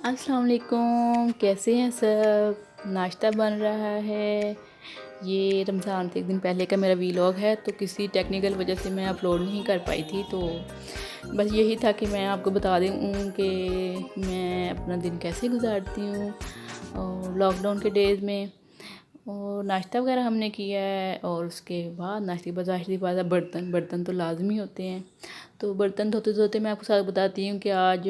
अस्सलाम वालेकुम, कैसे हैं सब। नाश्ता बन रहा है। ये रमज़ान से एक दिन पहले का मेरा वीलॉग है, तो किसी टेक्निकल वजह से मैं अपलोड नहीं कर पाई थी। तो बस यही था कि मैं आपको बता दूँ कि मैं अपना दिन कैसे गुजारती हूँ और लॉकडाउन के डेज़ में। और नाश्ता वगैरह हमने किया है, और उसके बाद नाश्ते के बाद ज़ाहिर सी बात है बर्तन बर्तन तो लाजमी होते हैं। तो बर्तन धोते धोते मैं आपको साथ बताती हूँ कि आज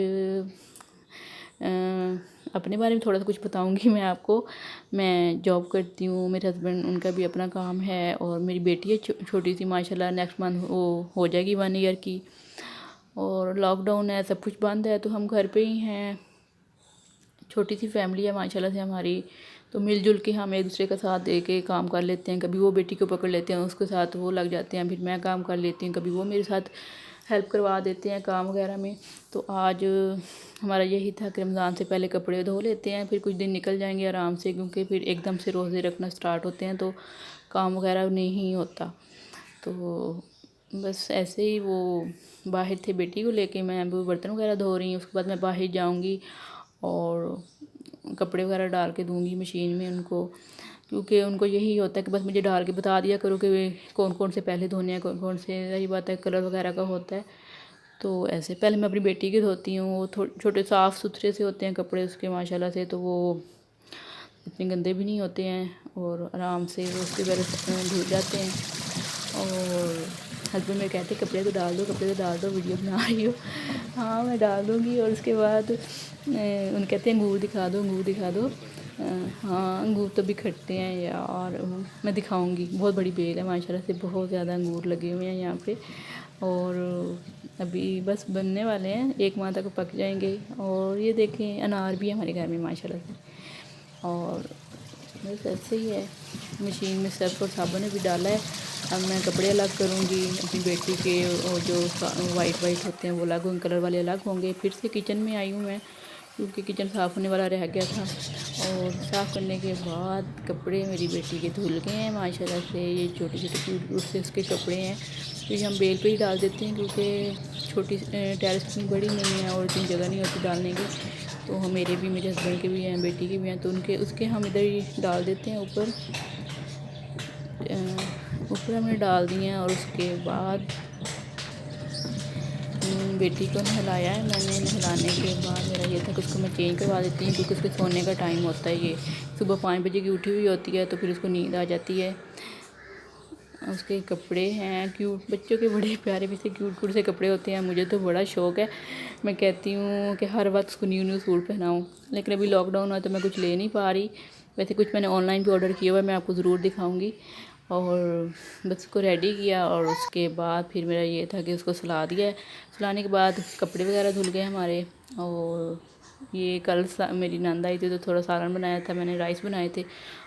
अपने बारे में थोड़ा सा कुछ बताऊंगी मैं आपको। मैं जॉब करती हूँ, मेरे हस्बैंड उनका भी अपना काम है, और मेरी बेटी है छोटी सी, माशाल्लाह नेक्स्ट मंथ वो हो जाएगी 1 ईयर की। और लॉकडाउन है, सब कुछ बंद है, तो हम घर पे ही हैं। छोटी सी फैमिली है माशाल्लाह से हमारी, तो मिलजुल के हम एक दूसरे का साथ दे के काम कर लेते हैं। कभी वो बेटी को पकड़ लेते हैं, उसके साथ वो लग जाते हैं, फिर मैं काम कर लेती हूँ, कभी वो मेरे साथ हेल्प करवा देते हैं काम वगैरह में। तो आज हमारा यही था कि रमज़ान से पहले कपड़े धो लेते हैं, फिर कुछ दिन निकल जाएंगे आराम से, क्योंकि फिर एकदम से रोज़े रखना स्टार्ट होते हैं तो काम वगैरह नहीं होता। तो बस ऐसे ही वो बाहर थे बेटी को लेके, मैं वो बर्तन वगैरह धो रही हूँ। उसके बाद मैं बाहर जाऊँगी और कपड़े वगैरह डाल के दूँगी मशीन में उनको, क्योंकि उनको यही होता है कि बस मुझे डाल के बता दिया करो कि कौन कौन से पहले धोने हैं, कौन कौन से, यही बात है कलर वगैरह का होता है। तो ऐसे पहले मैं अपनी बेटी के धोती हूँ, वो छोटे साफ़ सुथरे से होते हैं कपड़े उसके माशाल्लाह से, तो वो इतने गंदे भी नहीं होते हैं, और आराम से वो उसके पहले धुल जाते हैं। और हस्बैंड मेरे कहते कपड़े तो डाल दो, कपड़े तो डाल दो, वीडियो बना रही हो। हाँ मैं डाल दूँगी। और उसके बाद उन कहते हैं अंगूर दिखा दो, अंगूर दिखा दो। हाँ अंगूर तो भी खट्टे हैं यार, मैं दिखाऊंगी। बहुत बड़ी बेल है माशाल्लाह से, बहुत ज़्यादा अंगूर लगे हुए हैं यहाँ पे। और अभी बस बनने वाले हैं, 1 माह तक पक जाएंगे। और ये देखें अनार भी है हमारे घर में माशाल्लाह से। और बस ऐसे ही है, मशीन में सर्फ और साबुन भी डाला है। अब मैं कपड़े अलग करूँगी अपनी बेटी के, और जो वाइट वाइट होते हैं वो अलग, उन कलर वाले अलग होंगे। फिर से किचन में आई हूँ मैं, क्योंकि किचन साफ़ होने वाला रह गया था। और साफ़ करने के बाद कपड़े मेरी बेटी के धुल गए हैं माशाल्लाह से। ये छोटे छोटे क्यूट क्यूट से उसके कपड़े हैं, तो ये हम बेल पे ही डाल देते हैं, क्योंकि छोटी टेरेस इतनी बड़ी नहीं है और इतनी जगह नहीं होती डालने की। तो हम मेरे भी, मेरे हस्बैंड के भी हैं, बेटी के भी हैं, तो उनके उसके हम इधर ही डाल देते हैं ऊपर। ऊपर हमने डाल दिए हैं। और उसके बाद बेटी को नहलाया है मैंने। नहलाने के बाद मेरा ये था कि उसको मैं चेंज करवा देती हूँ, क्योंकि उसके सोने का टाइम होता है। ये सुबह 5 बजे की उठी हुई होती है, तो फिर उसको नींद आ जाती है। उसके कपड़े हैं क्यूट, बच्चों के बड़े प्यारे भी से क्यूट क्यूट से कपड़े होते हैं। मुझे तो बड़ा शौक़ है, मैं कहती हूँ कि हर वक्त उसको न्यू न्यू सूट पहनाऊँ। लेकिन अभी लॉकडाउन है तो मैं कुछ ले नहीं पा रही। वैसे कुछ मैंने ऑनलाइन भी ऑर्डर किया हुआ है, मैं आपको ज़रूर दिखाऊँगी। और बस उसको रेडी किया, और उसके बाद फिर मेरा ये था कि उसको सुला दिया। सुलाने के बाद कपड़े वगैरह धुल गए हमारे। और ये कल मेरी नंद आई थी, तो थोड़ा सालन बनाया था मैंने, राइस बनाए थे,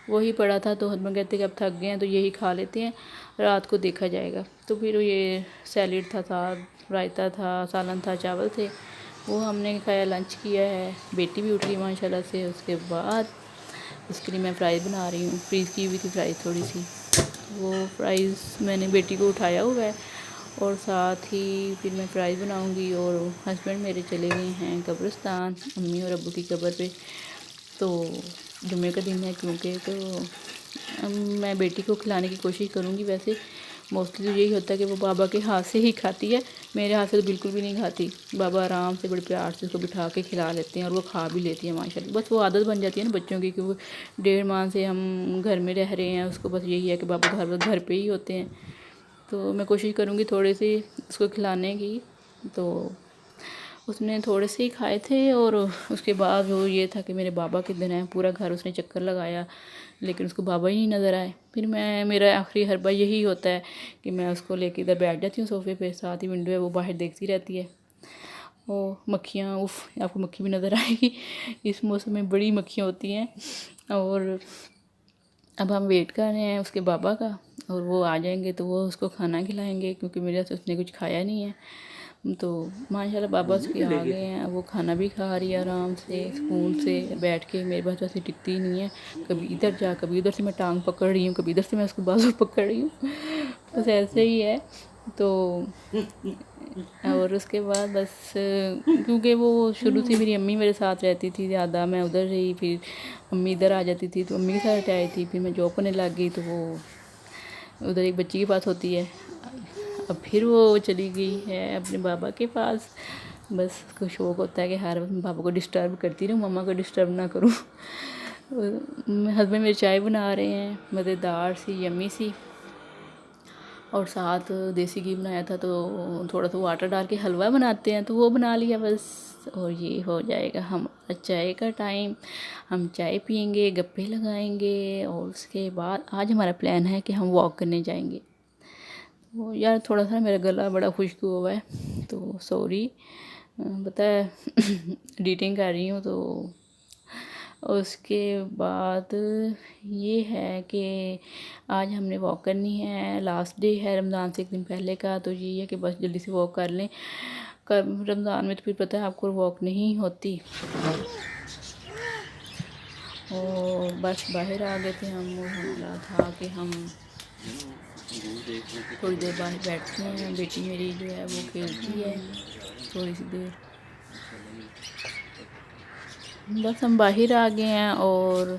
वही पड़ा था। तो हस्बैंड कहते कि अब थक गए हैं तो यही खा लेते हैं, रात को देखा जाएगा। तो फिर ये सैलेड था, रायता था, सालन था, चावल थे, वो हमने खाया, लंच किया है। बेटी भी उठ गई माशाल्लाह से। उसके बाद उसके लिए मैं फ्राइज़ बना रही हूँ, फ्रीज़ की हुई थी फ्राइज़ थोड़ी सी, वो फ्राइज़ मैंने बेटी को उठाया हुआ है। और साथ ही फिर मैं फ्राइज़ बनाऊंगी। और हस्बैंड मेरे चले गए हैं कब्रिस्तान, अम्मी और अब्बू की कब्र पे। तो जुम्मे का दिन है क्योंकि, तो मैं बेटी को खिलाने की कोशिश करूंगी। वैसे मोस्टली तो यही होता है कि वो बाबा के हाथ से ही खाती है, मेरे हाथ से तो बिल्कुल भी नहीं खाती। बाबा आराम से बड़े प्यार से उसको बिठा के खिला लेते हैं, और वो खा भी लेती है माशाल्लाह। बस वो आदत बन जाती है ना बच्चों की, कि वो 1.5 माह से हम घर में रह रहे हैं, उसको बस यही है कि बाबा घर पे ही होते हैं। तो मैं कोशिश करूँगी थोड़े से उसको खिलाने की। तो उसने थोड़े से ही खाए थे। और उसके बाद वो ये था कि मेरे बाबा के दिन है, पूरा घर उसने चक्कर लगाया, लेकिन उसको बाबा ही नहीं नज़र आए। फिर मेरा आखिरी हरबा यही होता है कि मैं उसको लेके इधर बैठ जाती हूँ सोफ़े पे, साथ ही विंडो है, वो बाहर देखती रहती है। ओ मक्खियाँ, उफ़, आपको मक्खी भी नज़र आएगी, इस मौसम में बड़ी मक्खियाँ होती हैं। और अब हम वेट कर रहे हैं उसके बाबा का, और वो आ जाएंगे तो वो उसको खाना खिलाएंगे, क्योंकि मेरे से उसने कुछ खाया नहीं है। तो माशाल्लाह बाबा उसके आ गए हैं, वो खाना भी खा रही है आराम से सुकून से बैठ के। मेरे पास वैसे टिकती नहीं है, कभी इधर जा कभी उधर से मैं टांग पकड़ रही हूँ, कभी इधर से मैं उसको बाजू पकड़ रही हूँ, बस ऐसे ही है। तो और उसके बाद बस क्योंकि वो शुरू से मेरी अम्मी मेरे साथ रहती थी ज़्यादा, मैं उधर रही, फिर अम्मी इधर आ जाती थी तो अम्मी के साथ आई थी, फिर मैं जॉब करने लग गई तो वो उधर एक बच्ची के पास होती है। अब फिर वो चली गई है अपने बाबा के पास। बस उसको शौक़ होता है कि हर पापा को डिस्टर्ब करती रहूँ, मम्मा को डिस्टर्ब ना करूँ। हस्बैंड मेरे चाय बना रहे हैं, मज़ेदार सी यम्मी सी, और साथ देसी घी बनाया था तो थोड़ा सा वाटर डाल के हलवा बनाते हैं तो वो बना लिया बस। और ये हो जाएगा हमारा चाय का टाइम। हम चाय पियेंगे, गप्पे लगाएंगे, और उसके बाद आज हमारा प्लान है कि हम वॉक करने जाएंगे। तो यार थोड़ा सा मेरा गला बड़ा खुश्क हुआ है तो सॉरी, पता है एडिटिंग कर रही हूँ। तो उसके बाद ये है कि आज हमने वॉक करनी है, लास्ट डे है रमज़ान से एक दिन पहले का, तो ये है कि बस जल्दी से वॉक कर लें। रमज़ान में तो फिर पता है आपको वॉक नहीं होती। और बस बाहर आ गए थे हम, और हमारा था कि हम थोड़ी देर बाहर बैठते हैं, बेटी मेरी जो है वो खेलती है थोड़ी सी देर। बस हम बाहर आ गए हैं, और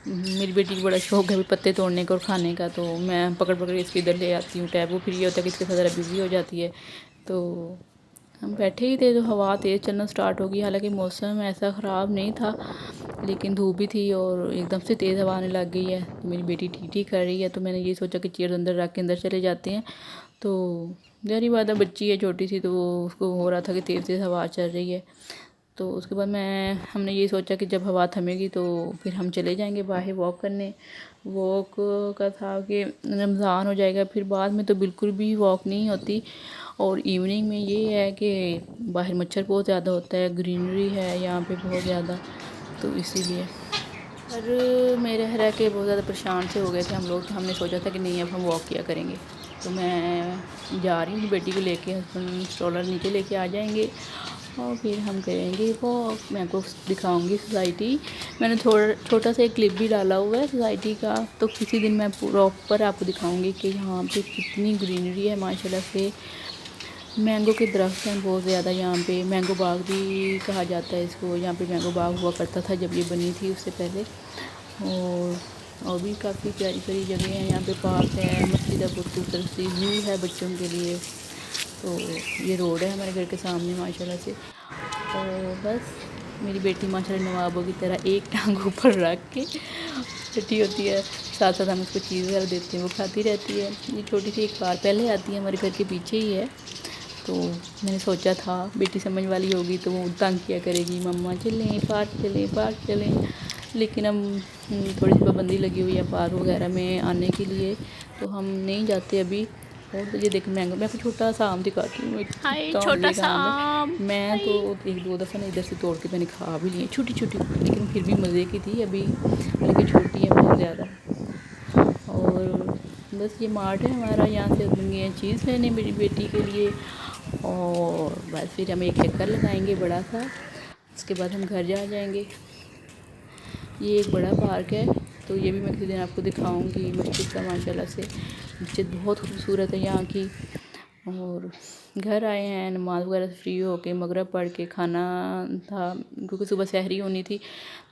मेरी बेटी को बड़ा शौक है भी पत्ते तोड़ने का और खाने का, तो मैं पकड़ पकड़ इसके इधर ले आती हूँ टैब। वो फिर ये होता है कि इसके साथ ज़रा बिज़ी हो जाती है। तो हम बैठे ही थे तो हवा तेज़ चलना स्टार्ट हो गई। हालांकि मौसम ऐसा ख़राब नहीं था, लेकिन धूप भी थी और एकदम से तेज़ हवा आने लग गई है। तो मेरी बेटी टी कर रही है, तो मैंने ये सोचा कि चेयर अंदर रख के अंदर चले जाते हैं। तो जारी बात है, बच्ची है छोटी सी, तो उसको हो रहा था कि तेज़ तेज़ हवा चल रही है। तो उसके बाद हमने ये सोचा कि जब हवा थमेगी तो फिर हम चले जाएंगे बाहर वॉक करने। वॉक का था कि रमज़ान हो जाएगा, फिर बाद में तो बिल्कुल भी वॉक नहीं होती। और इवनिंग में ये है कि बाहर मच्छर बहुत ज़्यादा होता है, ग्रीनरी है यहाँ पे बहुत ज़्यादा, तो इसीलिए। और मेरे रह के बहुत ज़्यादा परेशान से हो गए थे हम लोग, तो हमने सोचा था कि नहीं अब हम वॉक किया करेंगे। तो मैं जा रही हूँ बेटी को लेके, हस्बैंड स्ट्रोलर नीचे लेके आ जाएंगे और फिर हम करेंगे वॉक। मैं आपको दिखाऊंगी सोसाइटी। मैंने थोड़ा छोटा सा एक क्लिप भी डाला हुआ है सोसाइटी का, तो किसी दिन मैं प्रॉपर आपको दिखाऊंगी कि यहाँ पे कितनी ग्रीनरी है माशाल्लाह से। मैंगो के दरख्त हैं बहुत ज़्यादा यहाँ पे, मैंगो बाग भी कहा जाता है इसको। यहाँ पे मैंगो बाग हुआ करता था जब ये बनी थी उससे पहले। और भी काफ़ी प्यारी प्यारी जगह हैं यहाँ पे, पार्क है, मस्जिद है, बहुत खूबसूरत सी व्यू है बच्चों के लिए। तो ये रोड है हमारे घर के सामने माशाल्लाह से। और बस मेरी बेटी माशाल्लाह नवाबों की तरह एक टांग ऊपर रख के बैठी होती है, साथ साथ हम उसको चीज़ वगैरह देते हैं वो खाती रहती है। ये छोटी सी एक कार पहले आती है, हमारे घर के पीछे ही है। तो मैंने सोचा था बेटी समझ वाली होगी तो वो तंग किया करेगी, मम्मा चलें पार्क चलें पार्क चलें। लेकिन हम थोड़ी सी पाबंदी लगी हुई है पार्क वगैरह में आने के लिए, तो हम नहीं जाते अभी। और ये देख मैंगो, मैं छोटा सा आम दिखाती हूँ, छोटा सा आम है। मैं तो एक दो दफ़ा ना इधर से तोड़ के मैंने खा भी लिए, छोटी छोटी, लेकिन फिर भी मज़े की थी अभी, लेकिन छोटी है बहुत ज़्यादा। और बस ये मार्ट है हमारा, यहाँ से बन गए हैं चीज़ लेने मेरी बेटी के लिए। और बस फिर हम एक चक्कर लगाएंगे बड़ा सा, उसके बाद हम घर जा जाएंगे। ये एक बड़ा पार्क है, तो ये भी मैं किसी दिन आपको दिखाऊंगी मस्जिद का। माशाल्लाह से मस्जिद बहुत खूबसूरत है यहाँ की। और घर आए हैं, नमाज़ वगैरह से फ्री हो के मगरिब पढ़ के, खाना था क्योंकि सुबह सहरी होनी थी,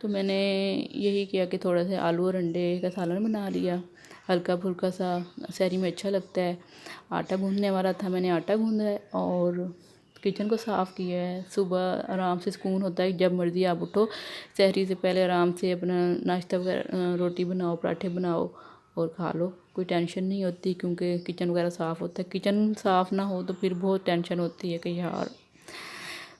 तो मैंने यही किया कि थोड़ा सा आलू और अंडे का सालन बना लिया, हल्का फुल्का सा, सहरी में अच्छा लगता है। आटा गूँधने वाला था, मैंने आटा गूँधा है और किचन को साफ़ किया है। सुबह आराम से सुकून होता है, जब मर्ज़ी आप उठो, सहरी से पहले आराम से अपना नाश्ता वगैरह, रोटी बनाओ, पराठे बनाओ और खा लो, कोई टेंशन नहीं होती क्योंकि किचन वगैरह साफ़ होता है। किचन साफ़ ना हो तो फिर बहुत टेंशन होती है कि यार।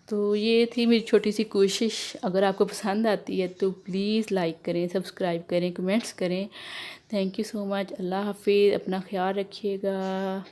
तो ये थी मेरी छोटी सी कोशिश। अगर आपको पसंद आती है तो प्लीज़ लाइक करें, सब्सक्राइब करें, कमेंट्स करें। Thank you so much. Allah हाफिज़, अपना ख्याल रखिएगा।